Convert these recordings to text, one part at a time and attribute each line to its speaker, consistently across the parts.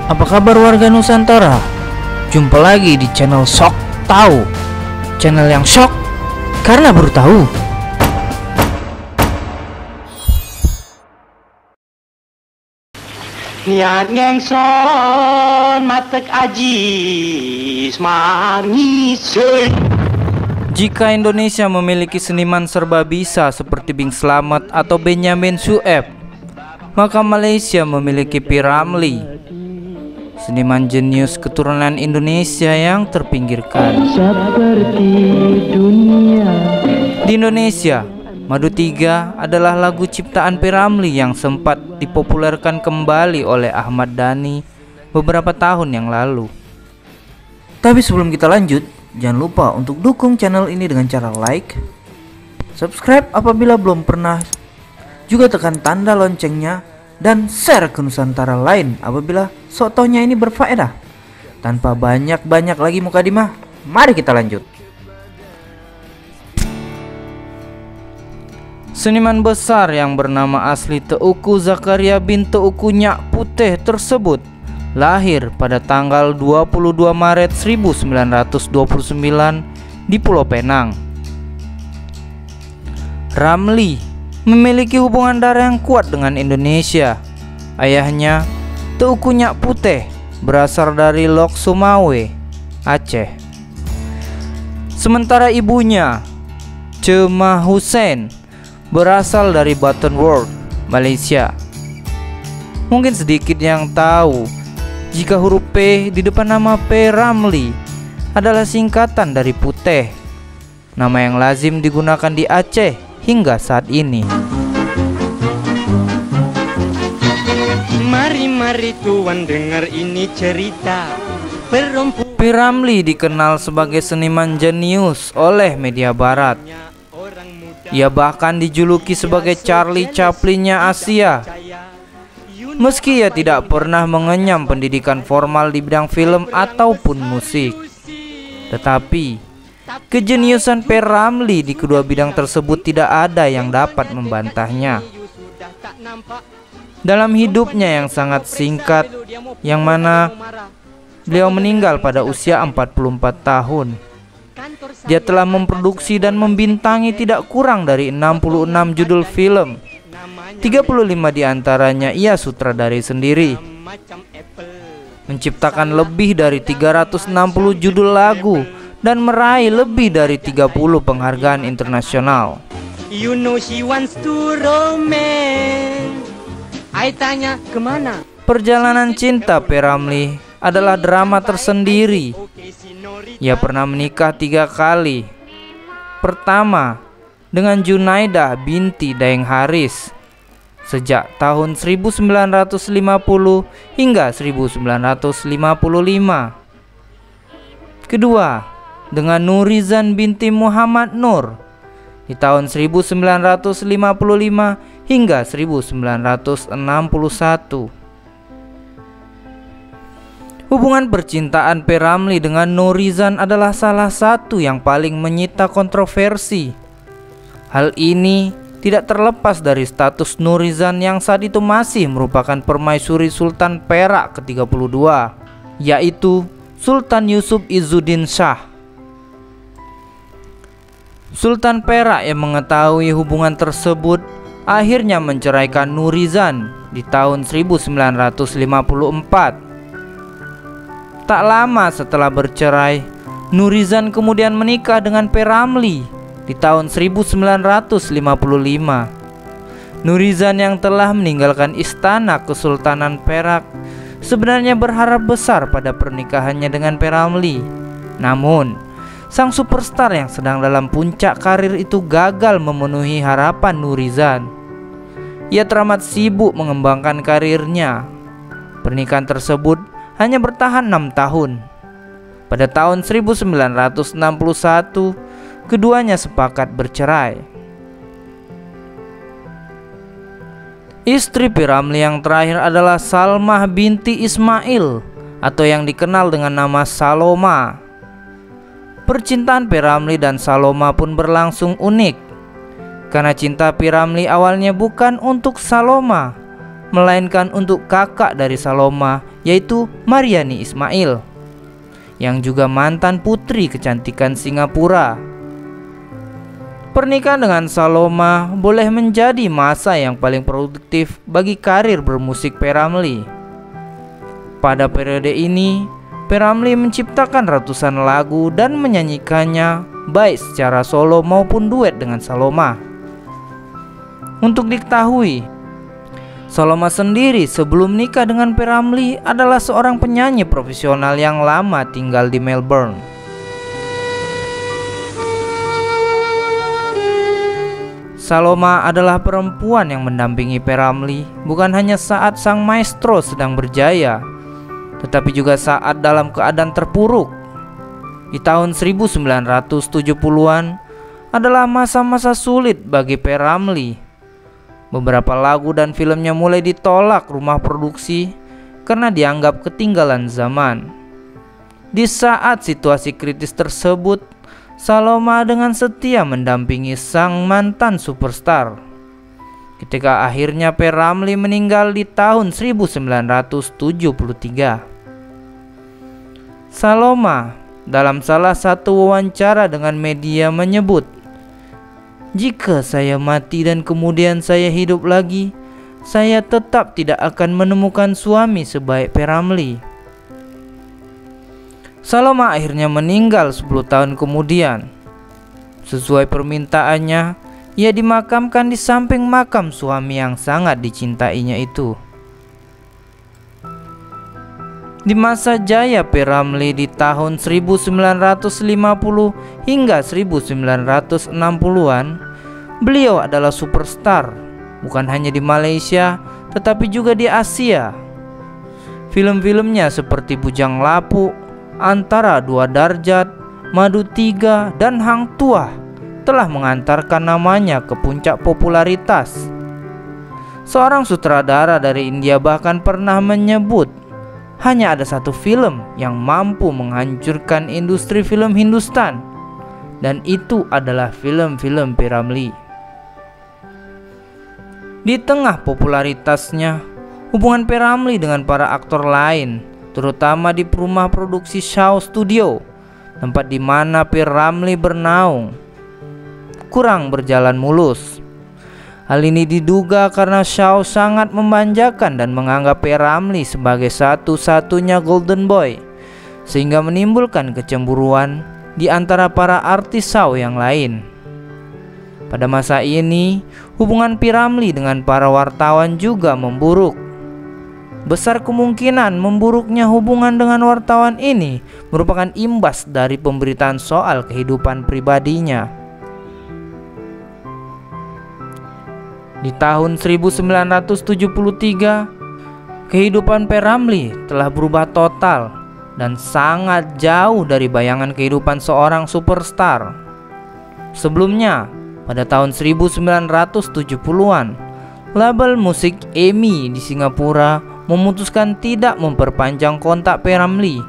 Speaker 1: Apa kabar warga Nusantara? Jumpa lagi di channel Sok Tahu. Channel yang shock karena baru tahu.
Speaker 2: Niat ngengson matek aji smarngisen.
Speaker 1: Jika Indonesia memiliki seniman serba bisa seperti Bing Slamet atau Benyamin Sueb, maka Malaysia memiliki P. Ramlee, seniman jenius keturunan Indonesia yang terpinggirkan. Di Indonesia, Madu 3 adalah lagu ciptaan P. Ramlee yang sempat dipopulerkan kembali oleh Ahmad Dhani beberapa tahun yang lalu. Tapi sebelum kita lanjut, jangan lupa untuk dukung channel ini dengan cara like, subscribe apabila belum pernah, juga tekan tanda loncengnya, dan share ke Nusantara lain apabila sotonya ini berfaedah. Tanpa banyak-banyak lagi mukadimah, mari kita lanjut. Seniman besar yang bernama asli Teuku Zakaria bin Teuku Nyak Putih tersebut lahir pada tanggal 22 Maret 1929 di Pulau Penang. Ramlee memiliki hubungan darah yang kuat dengan Indonesia. Ayahnya, Teuku Nyak Putih, berasal dari Lok Sumawe, Aceh. Sementara ibunya, Cemah Hussein, berasal dari Buttonworth, Malaysia. Mungkin sedikit yang tahu jika huruf P di depan nama P. Ramlee adalah singkatan dari Putih, nama yang lazim digunakan di Aceh hingga saat ini.
Speaker 2: Mari tuan dengar ini cerita perempuan.
Speaker 1: P. Ramlee dikenal sebagai seniman jenius oleh media barat. Ia bahkan dijuluki sebagai Charlie Chaplin-nya Asia. Meski ia tidak pernah mengenyam pendidikan formal di bidang film ataupun musik, tetapi kejeniusan P. Ramlee di kedua bidang tersebut tidak ada yang dapat membantahnya. Dalam hidupnya yang sangat singkat, yang mana beliau meninggal pada usia 44 tahun, dia telah memproduksi dan membintangi tidak kurang dari 66 judul film. 35 diantaranya ia sutradari sendiri, menciptakan lebih dari 360 judul lagu, dan meraih lebih dari 30 penghargaan internasional.
Speaker 2: You know she wants to romance. I tanya kemana?
Speaker 1: Perjalanan cinta P. Ramlee adalah drama tersendiri. Ia pernah menikah 3 kali. Pertama, dengan Junaidah binti Daeng Haris sejak tahun 1950 hingga 1955. Kedua, dengan Nurizan binti Muhammad Nur di tahun 1955 hingga 1961. Hubungan percintaan P. Ramlee dengan Nurizan adalah salah satu yang paling menyita kontroversi. Hal ini tidak terlepas dari status Nurizan yang saat itu masih merupakan permaisuri Sultan Perak ke-32, yaitu Sultan Yusuf Izzuddin Shah. Sultan Perak yang mengetahui hubungan tersebut akhirnya menceraikan Nurizan di tahun 1954. Tak lama setelah bercerai, Nurizan kemudian menikah dengan P. Ramlee di tahun 1955. Nurizan yang telah meninggalkan istana Kesultanan Perak sebenarnya berharap besar pada pernikahannya dengan P. Ramlee. Namun, sang superstar yang sedang dalam puncak karir itu gagal memenuhi harapan Nurizan. Ia teramat sibuk mengembangkan karirnya. Pernikahan tersebut hanya bertahan 6 tahun. Pada tahun 1961, keduanya sepakat bercerai. Istri P. Ramlee yang terakhir adalah Salmah binti Ismail atau yang dikenal dengan nama Saloma. Percintaan P. Ramlee dan Saloma pun berlangsung unik, karena cinta P. Ramlee awalnya bukan untuk Saloma, melainkan untuk kakak dari Saloma, yaitu Mariani Ismail, yang juga mantan putri kecantikan Singapura. Pernikahan dengan Saloma boleh menjadi masa yang paling produktif bagi karir bermusik P. Ramlee. Pada periode ini, P. Ramlee menciptakan ratusan lagu dan menyanyikannya baik secara solo maupun duet dengan Saloma. Untuk diketahui, Saloma sendiri sebelum nikah dengan P. Ramlee adalah seorang penyanyi profesional yang lama tinggal di Melbourne. Saloma adalah perempuan yang mendampingi P. Ramlee bukan hanya saat sang maestro sedang berjaya, tetapi juga saat dalam keadaan terpuruk. Di tahun 1970-an adalah masa-masa sulit bagi P. Ramlee. Beberapa lagu dan filmnya mulai ditolak rumah produksi karena dianggap ketinggalan zaman. Di saat situasi kritis tersebut, Saloma dengan setia mendampingi sang mantan superstar. Ketika akhirnya P. Ramlee meninggal di tahun 1973. Saloma dalam salah satu wawancara dengan media menyebut, "Jika saya mati dan kemudian saya hidup lagi, saya tetap tidak akan menemukan suami sebaik P. Ramlee." Saloma akhirnya meninggal 10 tahun kemudian. Sesuai permintaannya, ia dimakamkan di samping makam suami yang sangat dicintainya itu. Di masa jaya P. Ramlee di tahun 1950 hingga 1960-an, beliau adalah superstar bukan hanya di Malaysia tetapi juga di Asia. Film-filmnya seperti Bujang Lapuk, Antara Dua Darjat, Madu 3, dan Hang Tuah telah mengantarkan namanya ke puncak popularitas. Seorang sutradara dari India bahkan pernah menyebut hanya ada satu film yang mampu menghancurkan industri film Hindustan, dan itu adalah film-film P. Ramlee. Di tengah popularitasnya, hubungan P. Ramlee dengan para aktor lain, terutama di rumah produksi Shaw Studio, tempat di mana P. Ramlee bernaung, kurang berjalan mulus. Hal ini diduga karena Shaw sangat memanjakan dan menganggap P. Ramlee sebagai satu-satunya golden boy, sehingga menimbulkan kecemburuan di antara para artis Shaw yang lain. Pada masa ini, hubungan P. Ramlee dengan para wartawan juga memburuk. Besar kemungkinan memburuknya hubungan dengan wartawan ini merupakan imbas dari pemberitaan soal kehidupan pribadinya. Di tahun 1973, kehidupan P. Ramlee telah berubah total dan sangat jauh dari bayangan kehidupan seorang superstar. Sebelumnya, pada tahun 1970-an, label musik EMI di Singapura memutuskan tidak memperpanjang kontak P. Ramlee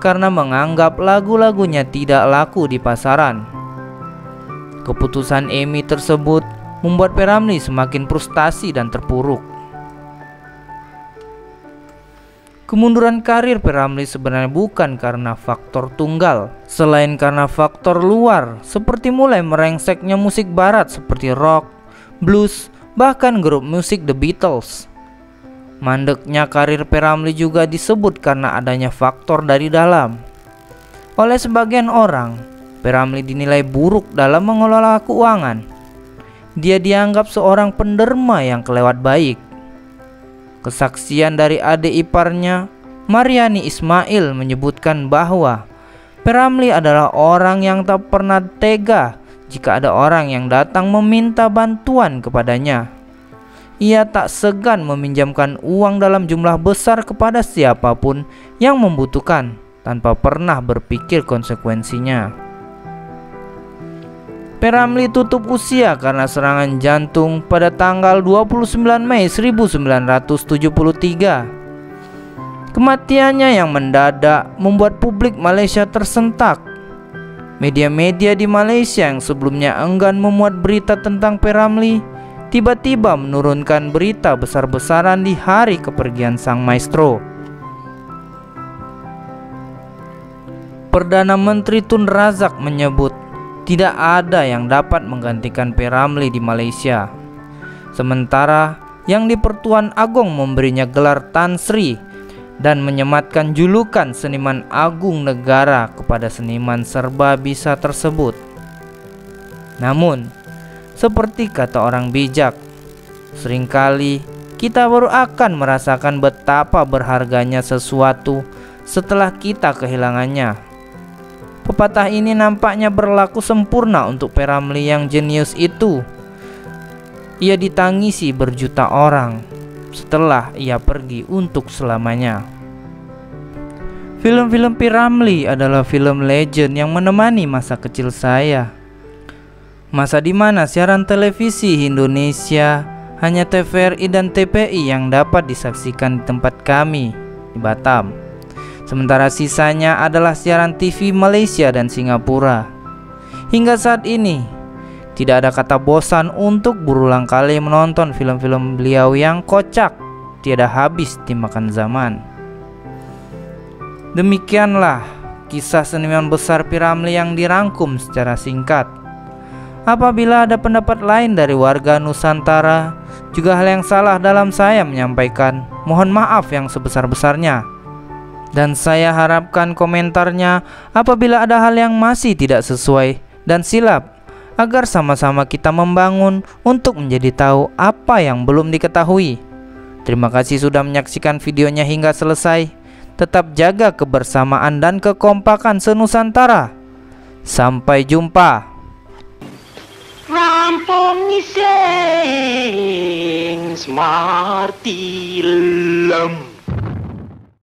Speaker 1: karena menganggap lagu-lagunya tidak laku di pasaran. Keputusan EMI tersebut membuat P. Ramlee semakin frustasi dan terpuruk. Kemunduran karir P. Ramlee sebenarnya bukan karena faktor tunggal, selain karena faktor luar seperti mulai merengseknya musik barat seperti rock, blues, bahkan grup musik The Beatles. Mandeknya karir P. Ramlee juga disebut karena adanya faktor dari dalam. Oleh sebagian orang, P. Ramlee dinilai buruk dalam mengelola keuangan. Dia dianggap seorang penderma yang kelewat baik. Kesaksian dari adik iparnya, Mariani Ismail, menyebutkan bahwa P. Ramlee adalah orang yang tak pernah tega jika ada orang yang datang meminta bantuan kepadanya. Ia tak segan meminjamkan uang dalam jumlah besar kepada siapapun yang membutuhkan tanpa pernah berpikir konsekuensinya. P. Ramlee tutup usia karena serangan jantung pada tanggal 29 Mei 1973. Kematiannya yang mendadak membuat publik Malaysia tersentak. Media-media di Malaysia yang sebelumnya enggan memuat berita tentang P. Ramlee tiba-tiba menurunkan berita besar-besaran di hari kepergian sang maestro. Perdana Menteri Tun Razak menyebut tidak ada yang dapat menggantikan P. Ramlee di Malaysia. Sementara yang di Pertuan Agong memberinya gelar Tan Sri dan menyematkan julukan seniman agung negara kepada seniman serba bisa tersebut. Namun, seperti kata orang bijak, seringkali kita baru akan merasakan betapa berharganya sesuatu setelah kita kehilangannya. Pepatah ini nampaknya berlaku sempurna untuk P. Ramlee yang jenius itu. Ia ditangisi berjuta orang setelah ia pergi untuk selamanya. Film-film P. Ramlee adalah film legend yang menemani masa kecil saya. Masa di mana siaran televisi Indonesia hanya TVRI dan TPI yang dapat disaksikan di tempat kami di Batam. Sementara sisanya adalah siaran TV Malaysia dan Singapura. Hingga saat ini, tidak ada kata bosan untuk berulang kali menonton film-film beliau yang kocak, tiada habis dimakan zaman. Demikianlah kisah seniman besar P. Ramlee yang dirangkum secara singkat. Apabila ada pendapat lain dari warga Nusantara, juga hal yang salah dalam saya menyampaikan, mohon maaf yang sebesar-besarnya. Dan saya harapkan komentarnya apabila ada hal yang masih tidak sesuai dan silap, agar sama-sama kita membangun untuk menjadi tahu apa yang belum diketahui. Terima kasih sudah menyaksikan videonya hingga selesai. Tetap jaga kebersamaan dan kekompakan senusantara. Sampai jumpa.
Speaker 2: Rampong iseng smarti lem.